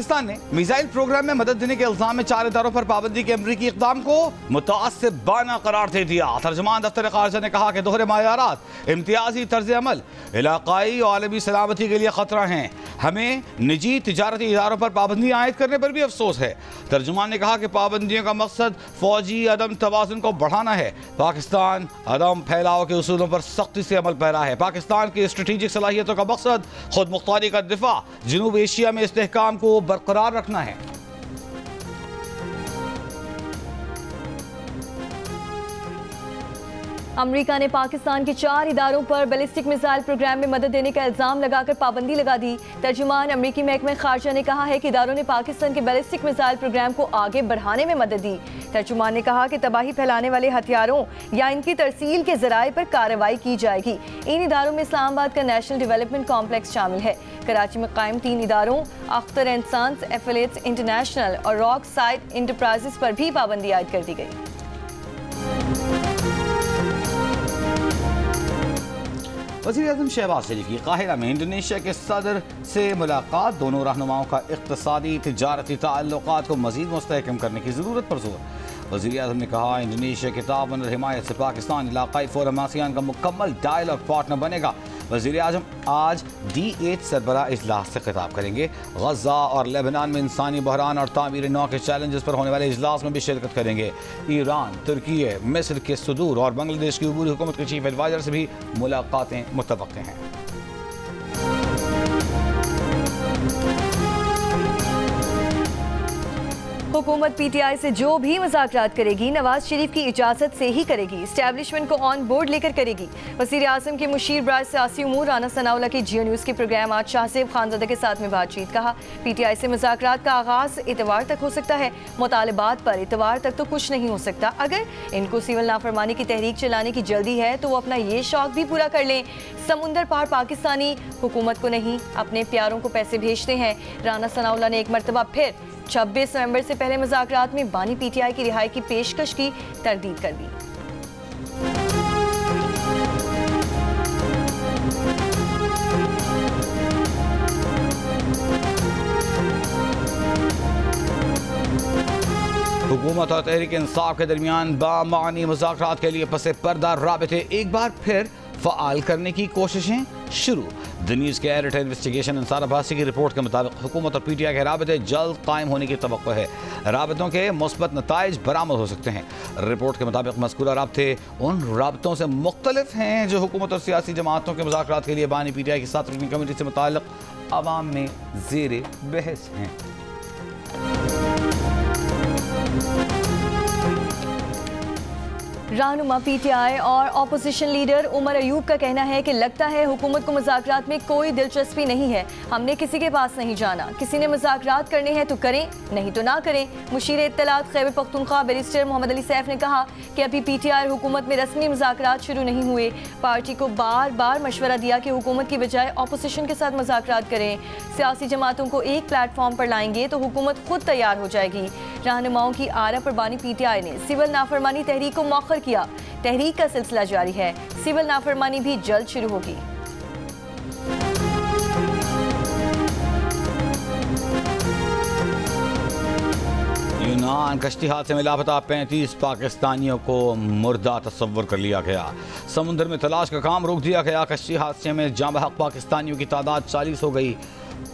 पाकिस्तान ने missile programme में मदद देने के इल्जाम में 4 इदारों पर पाबंदी के अमरीकी इक़दाम को मुतासिबाना करार दे दिया। तर्जुमान दफ्तर खारजा ने कहा कि दोहरे मायारात, इम्तियाजी तर्ज अमल इलाकाई और आलमी सलामती के लिए खतरा हैं। हमें निजी तिजारती इदारों पर पाबंदियाँ आयद करने पर भी अफसोस है। तर्जुमान ने कहा कि पाबंदियों का मकसद फौजी अदम तवाज़ुन को बढ़ाना है। पाकिस्तान अदम फैलाव के उसूलों पर सख्ती से अमल पैरा है। पाकिस्तान की स्ट्रेटेजिक सलाहियतों का मकसद खुद मुख्तारी का दिफा, जनूब एशिया में इस्तेहकाम को बरकरार रखना है। अमेरिका ने पाकिस्तान के 4 इदारों पर बैलिस्टिक मिसाइल प्रोग्राम में मदद देने का इल्जाम लगाकर पाबंदी लगा दी। तर्जुमान अमेरिकी महकमे खारजा ने कहा है कि इदारों ने पाकिस्तान के बैलिस्टिक मिसाइल प्रोग्राम को आगे बढ़ाने में मदद दी। तर्जुमान ने कहा कि तबाही फैलाने वाले हथियारों या इनकी तरसील के जराए पर कार्रवाई की जाएगी। इन इदारों में इस्लामाबाद का नेशनल डेवलपमेंट कॉम्प्लेक्स शामिल है। कराची में कायम 3 इदारों Akhtar and sons, affiliates international और रॉक साइड इंटरप्राइजेस पर भी पाबंदी आयद कर दी गई। वज़ीर-ए-आज़म शहबाज शरीफ की काहिरा में इंडोनेशिया के सदर से मुलाकात। दोनों रहनुमाओं का इक़्तिसादी तिजारती ताल्लुक़ात को मज़ीद मुस्तहकम करने की ज़रूरत पर जोर। वज़ीर-ए-आज़म ने कहा, इंडोनेशिया की ताअवुन और हिमायत से पाकिस्तान इलाक़ाई फ़ोरम आसियान का मुकम्मल डायलॉग पार्टनर बनेगा। वज़ीर-ए-आज़म आज D8 सरबराह इजलास से खिताब करेंगे। गज़ा और लेबनान में इंसानी बहरान और तामीर नौ के चैलेंजेस पर होने वाले इजलास में भी शिरकत करेंगे। ईरान, तुर्की, मिस्र के सदूर और बांग्लादेश की अबूरी हुकूमत के चीफ एडवाइज़र से भी मुलाकातें मुतवक्के हैं। हुकूमत PTI से जो भी मुज़ाकरात करेगी नवाज शरीफ की इजाज़त से ही करेगी। इस्टेब्लिशमेंट को ऑन बोर्ड लेकर करेगी। वज़ीर आज़म के मुशीर बराए सियासी उमूर राना सनाउल्लाह की जियो न्यूज़ के प्रोग्राम आज शाहज़ेब खानज़ादा के साथ में बातचीत। कहा, PTI से मुज़ाकरात का आगाज़ इतवार तक हो सकता है। मुतालबात पर इतवार तक तो कुछ नहीं हो सकता। अगर इनको सिविल नाफरमानी की तहरीक चलाने की जल्दी है तो वो अपना ये शौक भी पूरा कर लें। समुंदर पार पाकिस्तानी हुकूमत को नहीं, अपने प्यारों को पैसे भेजते हैं। राना सनाउल्लाह ने एक मरतबा फिर 26 नवंबर से पहले मुज़ाकरात में बानी PTI की रिहाई की पेशकश की तरदीद कर दी। हुकूमत और तहरीक इंसाफ के दरमियान बामानी मुज़ाकरात के लिए पसे पर्दा राबिते एक बार फिर फ़आल करने की कोशिशें शुरू। द न्यूज़ के एडिटर इन्वेस्टिगेशन अंसार अब्बासी की रिपोर्ट के मुताबिक हुकूमत और PTI के राबिते जल्द कायम होने की तवक्को है। राबितों के मुस्बत नताइज बरामद हो सकते हैं। रिपोर्ट के मुताबिक मज़कूरा राब्ते उन राबितों से मुख्तलिफ हैं जो हुकूमत और सियासी जमातों के मुज़ाकरात के लिए बानी PTI की 7 रुकनी कमेटी से मुताल्लिक़ अवाम में ज़ेरे बहस हैं। रहनुमा PTI और अपोजिशन लीडर उमर अयूब का कहना है कि लगता है हुकूमत को मुज़ाकरात में कोई दिलचस्पी नहीं है। हमने किसी के पास नहीं जाना। किसी ने मुज़ाकरात करने हैं तो करें, नहीं तो ना करें। मुशीर इत्तलात खैबर पख्तूनख्वा बैरिस्टर मोहम्मद अली सैफ ने कहा कि अभी PTI और हुकूमत में रस्मी मुज़ाकरात शुरू नहीं हुए। पार्टी को बार बार मशवरा दिया कि हुकूमत की बजाय अपोजिशन के साथ मुज़ाकरात करें। सियासी जमातों को एक प्लेटफॉर्म पर लाएंगे तो हुकूमत खुद तैयार हो जाएगी। रहनुमाओं की आरा पर बानी PTI ने सिविल नाफरमानी तहरीक को मौखर किया। तहरीक का सिलसिला जारी है। सिविल नाफरमानी भी जल्द शुरू होगी। यूनान कश्ती हादसे में लापता 35 पाकिस्तानियों को मुर्दा तस्वर कर लिया गया। समुद्र में तलाश का काम रोक दिया गया। कश्ती हादसे में जाँ बहक पाकिस्तानियों की तादाद 40 हो गई।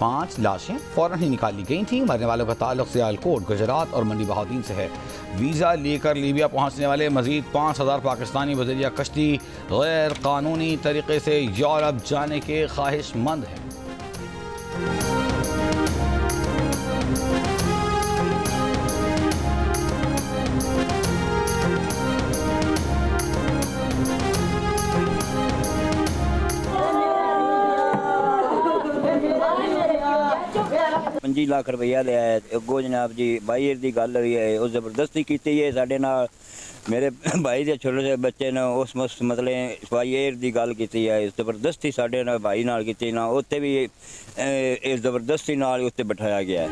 5 लाशें फौरन ही निकाली गई थीं। मरने वालों का ताल्लुक सियालकोट, गुजरात और मंडी बहाउद्दीन से है। वीज़ा लेकर लीबिया पहुंचने वाले मजीद 5000 पाकिस्तानी बजरिया कश्ती गैर कानूनी तरीके से यूरोप जाने के ख्वाहिशमंद हैं। ₹25 लाख रुपया लिया है। अगो जनाब जी बाहर की गल रही है, उस जबरदस्ती की है साढ़े नाल। मेरे भाई के छोटे से बच्चे ने उस मतलब बाहर की गल की है, जबरदस्ती साढ़े नाल भाई नाल की ना, उत्ते भी इस जबरदस्ती नाल उत्ते बिठाया गया है।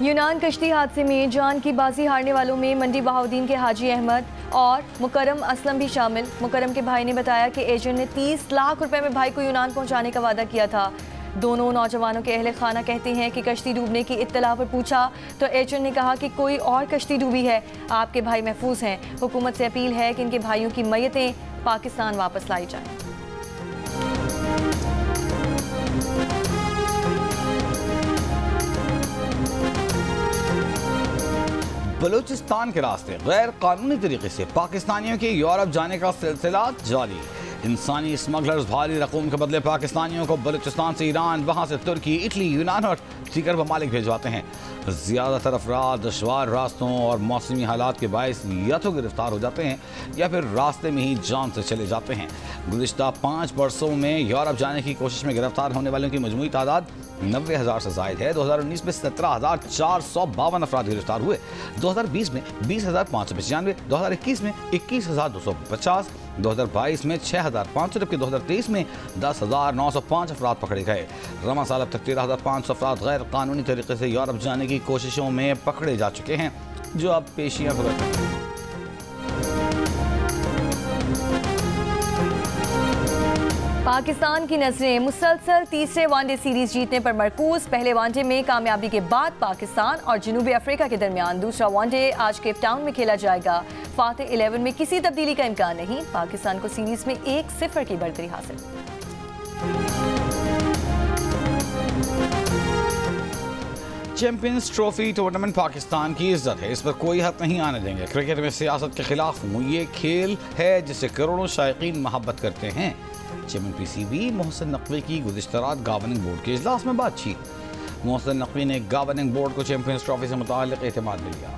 यूनान कश्ती हादसे में जान की बाजी हारने वालों में मंडी बहाउद्दीन के हाजी अहमद और मुकरम असलम भी शामिल। मुकरम के भाई ने बताया कि एजेंट ने 30 लाख रुपए में भाई को यूनान पहुंचाने का वादा किया था। दोनों नौजवानों के अहले खाना कहते हैं कि कश्ती डूबने की इत्तला पर पूछा तो एजेंट ने कहा कि कोई और कश्ती डूबी है, आपके भाई महफूज हैं। हुकूमत से अपील है कि इनके भाइयों की मैयतें पाकिस्तान वापस लाई जाएं। बलूचिस्तान के रास्ते गैर कानूनी तरीके से पाकिस्तानियों के यूरोप जाने का सिलसिला जारी। इंसानी स्मगलर्स भारी रकूम के बदले पाकिस्तानियों को बलूचिस्तान से ईरान, वहां से तुर्की, इटली, यूनान और दीगर ममालिक भिजवाते हैं। ज़्यादातर अफराद दुश्वार रास्तों और मौसमी हालात के बायस या तो गिरफ्तार हो जाते हैं या फिर रास्ते में ही जान से चले जाते हैं। गुज़िश्ता 5 वर्षों में यूरोप जाने की कोशिश में गिरफ्तार होने वालों की मजमूई तादाद 90,000 से ज़ायद है। 2019 में 17,452 अफराद गिरफ्तार हुए, 2020 में 20,595, 2021 में 21,250, 2022 में 6,500, जबकि 2023 में 10,905 अफराद पकड़े गए। रवा साल अब तक 13,500 अफराद गैर कानूनी तरीके से यूरोप जाने की कोशिशों में पकड़े जा चुके हैं, जो अब पेशियां भुगत रहे हैं। पाकिस्तान की नजरें मुसलसल तीसरे वनडे सीरीज जीतने पर मरकूज। पहले वनडे में कामयाबी के बाद पाकिस्तान और जनूबी अफ्रीका के दरमियान दूसरा वनडे आज केप टाउन में खेला जाएगा। फातेह 11 में किसी तब्दीली का इम्कान नहीं। पाकिस्तान को सीरीज में 1-0 की बढ़तरी हासिल। चैंपियंस ट्रॉफी टूर्नामेंट पाकिस्तान की इज्जत है, इस पर कोई हद नहीं आने देंगे। क्रिकेट में सियासत के खिलाफ हूँ, ये खेल है जिसे करोड़ों शायकीन मोहब्बत करते हैं। चेयरमैन PCB मोहसिन नकवी की गुज़िश्ता रात गवर्निंग बोर्ड के इजलास में बातचीत। मोहसिन नकवी ने गवर्निंग बोर्ड को चैंपियंस ट्रॉफी से मुताल्लिक़ एतमाद मिल गया।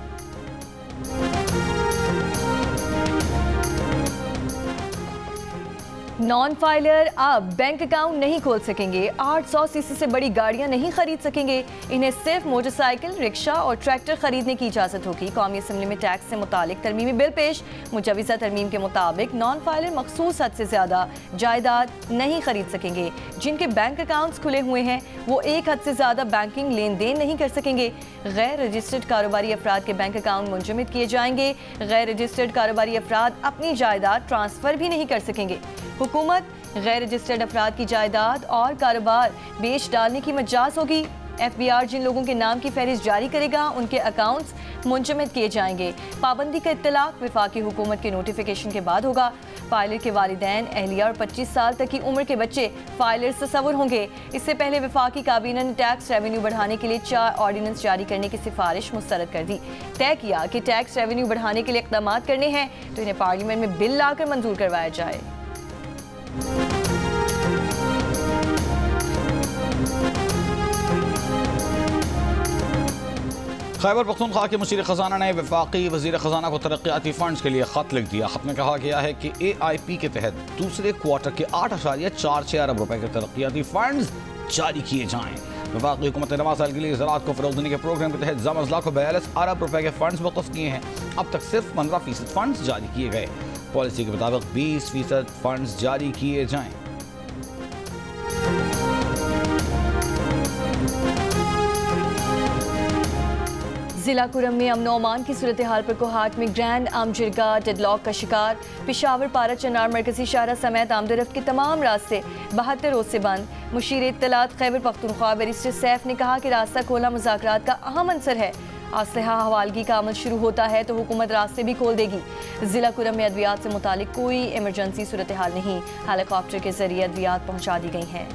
नॉन फाइलर अब बैंक अकाउंट नहीं खोल सकेंगे। 800 सीसी से बड़ी गाड़ियां नहीं खरीद सकेंगे। इन्हें सिर्फ मोटरसाइकिल, रिक्शा और ट्रैक्टर खरीदने की इजाजत होगी। कौमी असम्बली में टैक्स से मुतालिक तरमीमी बिल पेश। मुजवज़ा तरमीम के मुताबिक नॉन फाइलर मखसूस हद से ज्यादा जायदाद नहीं खरीद सकेंगे। जिनके बैंक अकाउंट्स खुले हुए हैं वो एक हद से ज्यादा बैंकिंग लेन देन नहीं कर सकेंगे। गैर रजिस्टर्ड कारोबारी अफराद के बैंक अकाउंट मुंजमद किए जाएंगे। गैर रजिस्टर्ड कारोबारी अफराद अपनी जायदाद ट्रांसफर भी नहीं कर सकेंगे। हुकूमत गैर रजिस्टर्ड अफराद की जायदाद और कारोबार बेच डालने की मजाज होगी। FBR जिन लोगों के नाम की फहरिस्त जारी करेगा उनके अकाउंट्स मुंजमद किए जाएंगे। पाबंदी का इत्तलाक वफाकी हुकूमत के नोटिफिकेशन के बाद होगा। फाइलर के वालिदैन, अहलिया और 25 साल तक की उम्र के बच्चे फाइलर तस्वुर होंगे। इससे पहले वफाकी काबीना ने टैक्स रेवेन्यू बढ़ाने के लिए 4 ऑर्डिनेंस जारी करने की सिफारिश मुस्तरद कर दी। तय किया कि टैक्स रेवेन्यू बढ़ाने के लिए इक़दाम करने हैं तो इन्हें पार्लियामेंट में बिल लाकर मंजूर करवाया जाए। खैबर पख्तूनख्वा के मुशीर खजाना ने वफाकी वजीर खजाना को तरक्याती फंड्स के लिए खत लिख दिया। खत में कहा गया है कि AIP के तहत दूसरे क्वार्टर के 8.46 अरब रुपए के तरक्याती फंड्स जारी किए जाएं। वफाकी हुकूमत ने रवा साल के लिए ज़राअत को फ़रोग़ देने के प्रोग्राम के तहत ज़मज़ला को 42 अरब रुपए के फंड्स मुख्तस किए हैं। अब तक सिर्फ 15% फंड्स जारी किए गए। पॉलिसी के मुताबिक 20% फंड्स जारी किए जाएं। जिला कुरम में अमन अमान की सूरत हाल पर कोहाट में ग्रैंड आमजिरगा डेडलॉक का शिकार। पिशावर, पारा, चनार, मरकजी शाहरा समेत आमदरफ्त के तमाम रास्ते 72 रोज से बंद। मुशीर इत्तलात खैबर पख्तूनख्वा बैरिस्टर सैफ ने कहा कि रास्ता खोलना मुज़ाकरात का अहम अंसर है। असलहा हवालगी का अमल शुरू होता है तो हुकूमत रास्ते भी खोल देगी। जिला कुरम में अद्वियात से मुतालिक कोई इमरजेंसी सूरत हाल नहीं। हेलीकॉप्टर के जरिए अद्वियात पहुँचा दी गई हैं।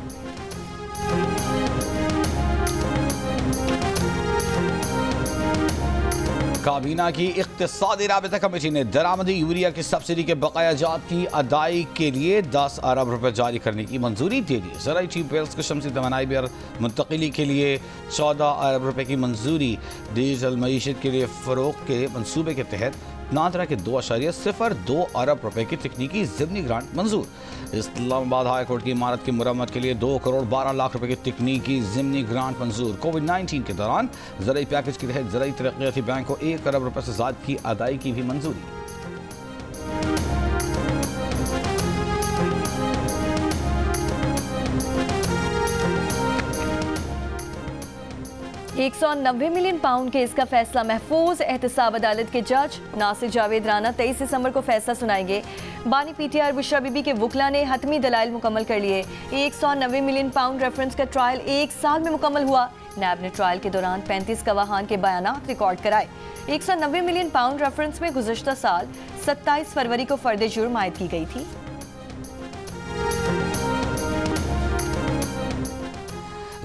काबीना की इक़्तिसादी राबता कमेटी ने दरामदी यूरिया की सब्सिडी के बकाया जात की अदाई के लिए 10 अरब रुपए जारी करने की मंजूरी दे दी। ज़राई ट्यूबवेल्स को शमसी तवानाई पर मुंतकिली के लिए 14 अरब रुपए की मंजूरी। डीजल मईशत के लिए फ़रोग़ के मनसूबे के तहत नादरा के 2.02 अरब रुपए की तकनीकी ज़िमनी ग्रांट मंजूर। इस्लामाबाद हाई कोर्ट की इमारत की मुरम्मत के लिए 2 करोड़ 12 लाख रुपए की तकनीकी ज़िमनी ग्रांट मंजूर। कोविड-19 के दौरान ज़राई पैकेज के तहत ज़राई तरक्याती बैंक को 1 अरब रुपए से ज़्यादा की अदाई की भी मंजूरी। 190 मिलियन पाउंड केस का फैसला महफूज। एहतसाब अदालत के जज नासिर जावेद राना 23 दिसंबर को फैसला सुनाएंगे। बानी पीटीआई और बुशरा बीबी के वकला ने हतमी दलाइल मुकम्मल कर लिए। 190 मिलियन पाउंड रेफरेंस का ट्रायल 1 साल में मुकम्मल हुआ। नैब ने ट्रायल के दौरान 35 गवाहान के बयानात रिकॉर्ड कराए। 190 मिलियन पाउंड रेफरेंस में गुज़श्ता साल 27 फरवरी को फर्द जुर्म आयद की गई थी।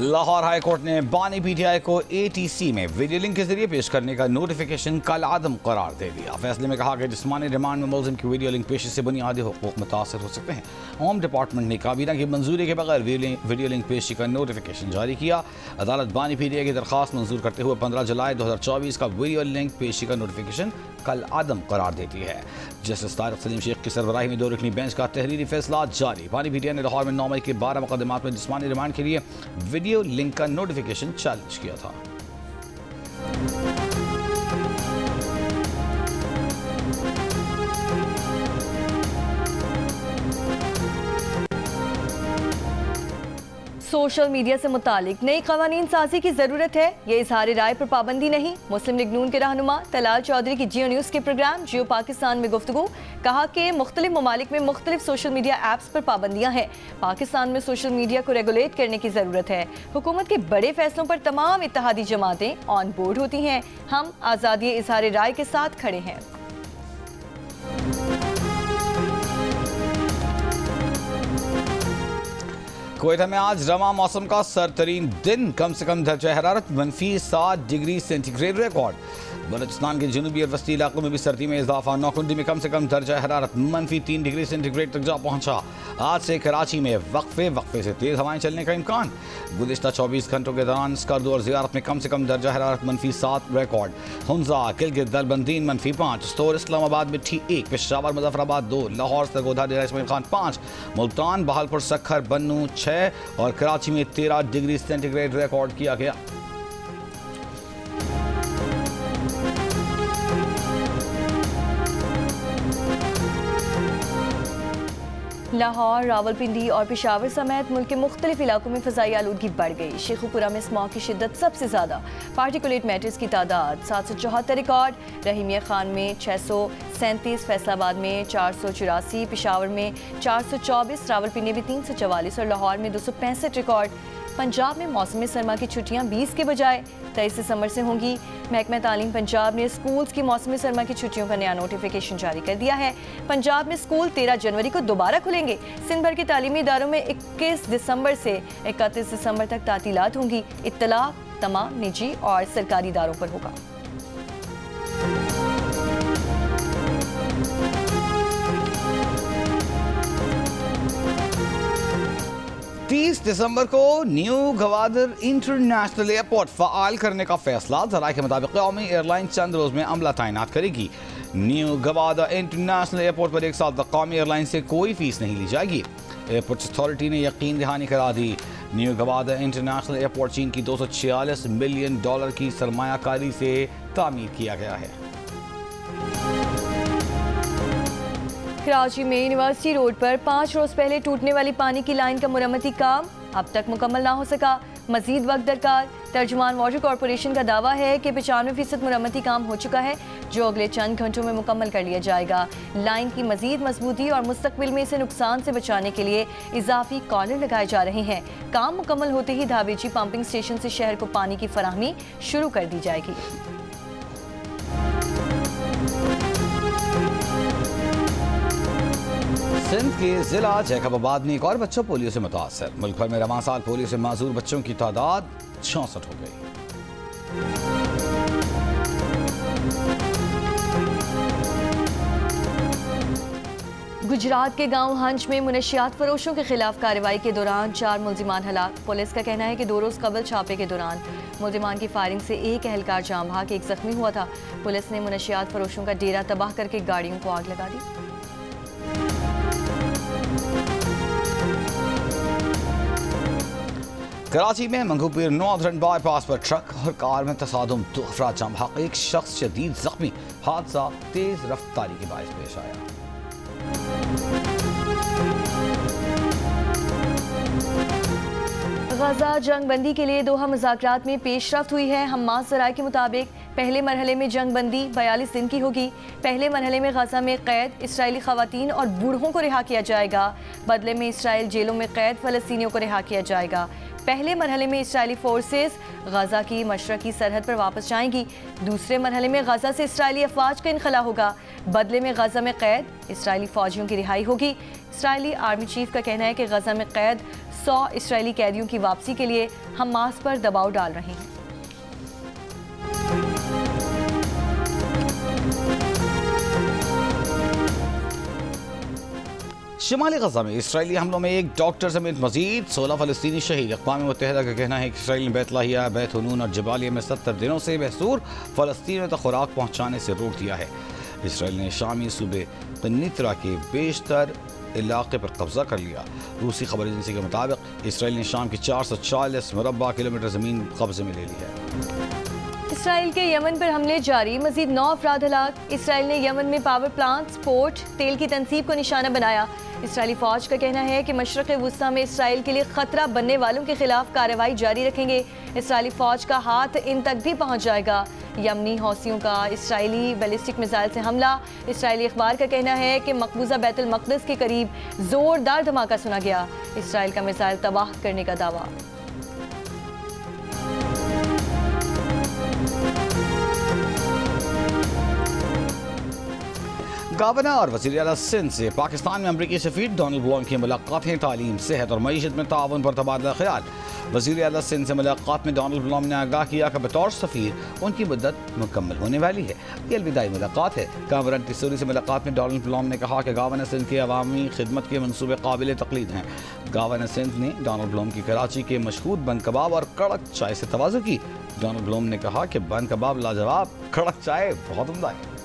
लाहौर हाई कोर्ट ने बानी पीटीआई को एटीसी में वीडियो लिंक के जरिए पेश करने का नोटिफिकेशन कल आदम करार दे दिया। फैसले में कहा कि जिस्मानी रिमांड में मुलजिम की वीडियो लिंक पेशी से बुनियादी हुकूक मुतासर हो सकते हैं। होम डिपार्टमेंट ने काबीना की मंजूरी के बगैर वीडियो लिंक पेशी का नोटिफिकेशन जारी किया। अदालत बानी पीटीआई की दरख्वास्त मंजूर करते हुए 15 जुलाई 2024 का वीडियो लिंक पेशी का नोटिफिकेशन कल आदम करार देती है। जस्टिस तारिक सलीम शेख की सरबराही में 2 रुकनी बेंच का तहरीरी फैसला जारी। बानी पीटीआई ने लाहौर में 9 मई के 12 मुकदमात में जिस्मानी रिमांड के लिए वीडियो लिंक का नोटिफिकेशन चैलेंज किया था। सोशल मीडिया से मुतालिक नई कवानीन साजी की जरूरत है, ये इजहार राय पर पाबंदी नहीं। मुस्लिम लीग नून के रहनुमा तलाल चौधरी की जियो न्यूज़ के प्रोग्राम जियो पाकिस्तान में गुफ्तगू। कहा कि मुख्तलिफ ममालिक में मुख्तलिफ सोशल मीडिया ऐप्स पर पाबंदियां हैं। पाकिस्तान में सोशल मीडिया को रेगुलेट करने की ज़रूरत है। हुकूमत के बड़े फैसलों पर तमाम इत्तेहादी जमातें ऑन बोर्ड होती हैं। हम आज़ादी इजहार राय के साथ खड़े हैं। कुवैत में आज रवा मौसम का सरतरीन दिन, कम से कम दर्जा हरारत -7 डिग्री सेंटीग्रेड रिकॉर्ड। बलूचिस्तान के जनूबी और वस्ती इलाकों में भी सर्दी में इजाफा। नौकुंडी में कम से कम दर्जा हरारत -3 डिग्री सेंटीग्रेड तक जा पहुंचा। आज से कराची में वक्फे से तेज हवाएं चलने का इम्कान। गुज़िश्ता 24 घंटों के दौरान स्कर्द और ज़ियारत में कम से कम दर्जा हरारत -7 रिकॉर्ड। हुंजा, गिलगित, दलबंदीन -5, स्तोर इस्लामाबाद में -1, पेशावर मुजफ्फराबाद 2, लाहौर सरगोधा डेरा इस्माइल खान 5, मुल्तान बहालपुर सखर बन्नू 6 और कराची में 13 डिग्री सेंटीग्रेड रिकॉर्ड किया गया। लाहौर, रावलपिंडी और पेशावर समेत मुल्क के मुख्तलिफ इलाकों में फ़ज़ाई आलूदगी बढ़ गई। शेखुपुरा में स्मॉग की शिद्दत सबसे ज़्यादा। पार्टिकुलेट मैटर्स की तादाद 774 रिकॉर्ड। रहीमिया खान में 637, फैसलाबाद में 484, पेशावर में 424, रावलपिंडी में 344 और लाहौर में 265 रिकॉर्ड। पंजाब में मौसम सरमा की छुट्टियां 20 के बजाय 23 दिसंबर से होंगी। महकमा तालीम पंजाब ने स्कूल्स की मौसमी सरमा की छुट्टियों का नया नोटिफिकेशन जारी कर दिया है। पंजाब में स्कूल 13 जनवरी को दोबारा खुलेंगे। सिंध भर के तालीमी इदारों में 21 दिसंबर से 31 दिसंबर तक तातीलात होंगी। इत्तला तमाम निजी और सरकारी इदारों पर होगा। दिसंबर को new Gwadar international airport fall करने का फैसला। ज़राए के मुताबिक कौमी एयरलाइन चंद रोज़ में अमला तैनात करेगी। न्यू गवादर इंटरनेशनल एयरपोर्ट पर 1 साल तक कौमी एयरलाइन से कोई फीस नहीं ली जाएगी। एयरपोर्ट अथॉरिटी ने यकीन दहानी करा दी। न्यू गवादर इंटरनेशनल एयरपोर्ट चीन की $246 मिलियन की सरमायाकारी से तामीर किया गया है। कराची में यूनिवर्सिटी रोड पर 5 रोज पहले टूटने वाली पानी की लाइन का मुरम्मती काम अब तक मुकम्मल ना हो सका। मजीद वक्त दरकार। तर्जुमान वाटर कॉरपोरेशन का दावा है कि 95% मुरम्मती काम हो चुका है, जो अगले चंद घंटों में मुकम्मल कर लिया जाएगा। लाइन की मजीद मजबूती और मुस्तकबिल में इसे नुकसान से बचाने के लिए इजाफी कॉलर लगाए जा रहे हैं। काम मुकम्मल होते ही धाबेची पंपिंग स्टेशन से शहर को पानी की फराहमी शुरू कर दी जाएगी। सिंध के जिला जैकबाबाद में एक और बच्चा पोलियो से मुतासर। मुल्क भर में रवां साल पोलियो से माजूर बच्चों की तादाद 66 हो गई। गुजरात के गांव हंज में मुनशियात फरोशों के खिलाफ कार्रवाई के दौरान 4 मुल्जिमान हलाक। पुलिस का कहना है कि 2 रोज कबल छापे के दौरान मुल्जिमान की फायरिंग से एक एहलकार जाम भाग, एक जख्मी हुआ था। पुलिस ने मुनशियात फरोशों का डेरा तबाह करके गाड़ियों को आग लगा दी। कराची में मंगूपीर नॉर्दर्न बाईपास पर ट्रक और कार में तसादुम, 2 अफराद जाम भाग, एक शख्स शदीद जख्मी। हादसा तेज रफ्तारी के बायस पेश आया। गजा जंग बंदी के लिए दोहा मुज़ाकरात में पेशरफ्त हुई है। हम्मास ज़राए के मुताबिक पहले मरहले में जंग बंदी 42 दिन की होगी। पहले मरहले में गजा में कैद इसराइली खवातीन और बूढ़ों को रिहा किया जाएगा। बदले में इसराइल जेलों में कैद फ़लस्तीनियों को रिहा किया जाएगा। पहले मरहले में इसराइली फोर्सेस गजा की मशरकी सरहद पर वापस जाएंगी। दूसरे मरहले में गजा से इसराइली अफवाज का इनखला होगा। बदले में गजा में कैद इसराइली फौजियों की रिहाई होगी। इसराइली आर्मी चीफ का कहना है कि गजा में कैद 100 इसराइली कैदियों की वापसी के लिए हमास पर दबाव डाल रहे हैं। शिमाली गजा में इसराइली हमलों में एक डॉक्टर समेत मजीद 16 फ़लस्तीनी शहीद। अक़वाम मुत्तहिदा का कहना है कि इसराइल ने बैत लाहिया, बैत हनून और जबालिया में 70 दिनों से बहसूर फ़लस्तीनियों तक खुराक पहुँचाने से रोक दिया है। इसराइल ने शामी सूबे क़नितरा के बेशतर इलाके पर कब्जा कर लिया। रूसी खबर एजेंसी के मुताबिक इसराइल ने शाम की 440 मुरबा किलोमीटर ज़मीन कब्जे में ले ली है। इसराइल के यमन पर हमले जारी, मजीद 9 अफराद हलाक। इसराइल ने यमन में पावर प्लांट्स, पोर्ट, तेल की तनसीब को निशाना बनाया। इसराइली फौज का कहना है कि मशरक़ वुस्ता में इसराइल के लिए खतरा बनने वालों के खिलाफ कार्रवाई जारी रखेंगे। इसराइली फौज का हाथ इन तक भी पहुंच जाएगा। यमनी हौसियों का इसराइली बैलिस्टिक मिसाइल से हमला। इसराइली अखबार का कहना है कि मकबूजा बैतुल मक़दिस के करीब जोरदार धमाका सुना गया। इसराइल का मिसाइल तबाह करने का दावा। गवर्नर और वज़ीर आला सिंध से पाकिस्तान में अमरीकी सफ़ीर डोनाल्ड ब्लॉम की मुलाकातें, तालीम, सेहत और मईशत में ताउन पर तबादला ख्याल। वज़ीर आला सिंध से मुलाकात में डोनाल्ड ब्लॉम ने आगाह किया कि बतौर सफ़ीर उनकी मुद्दत मुकम्मल होने वाली है। ये अलविदाई मुलाकात है। गवर्नर तिसूरी से मुलाकात में डोनाल्ड ब्लॉम ने कहा कि गवर्नर सिंध की अवामी खिदमत के मनसूबे काबिल तक़लीद हैं। गवर्नर सिंध ने डोनाल्ड ब्लॉम की कराची के मशहूर बन कबाब और कड़क चाय से तवाज़ु की। डोनाल्ड ब्लॉम ने कहा कि बन कबाब लाजवाब, कड़क चाय बहुत उम्दा है।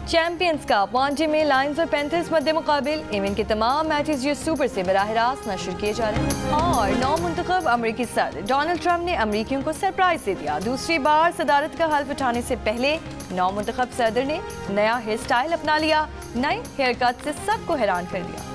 चैंपियंस कप वनडे में लायंस और पैंथर्स मध्य मुकाबिल। इवेंट के तमाम मैचेस जियो सुपर से बराह रास्त नशर किए जा रहे हैं। और 9 मुंतखब अमरीकी सदर डोनाल्ड ट्रंप ने अमरीकियों को सरप्राइज दे दिया। दूसरी बार सदारत का हल्फ उठाने से पहले 9 मुंतखब सदर ने नया हेयर स्टाइल अपना लिया। नए हेयर कट से सबको हैरान कर दिया।